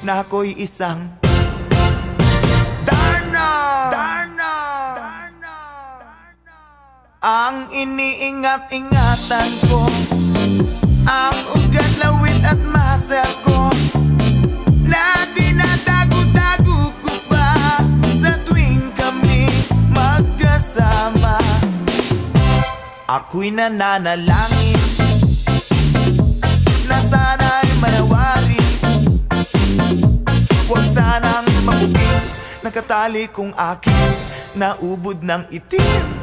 na ako'y isang Darna. Ang iniingat-ingatan ko, ang ugat, lawit at muscle ko, na dinadago-dago ko pa sa tuwing kami magkasama. Ako'y nananalangin na sana'y manawari, huwag sanang mabugin, nakatali kong aking naubod ng itim.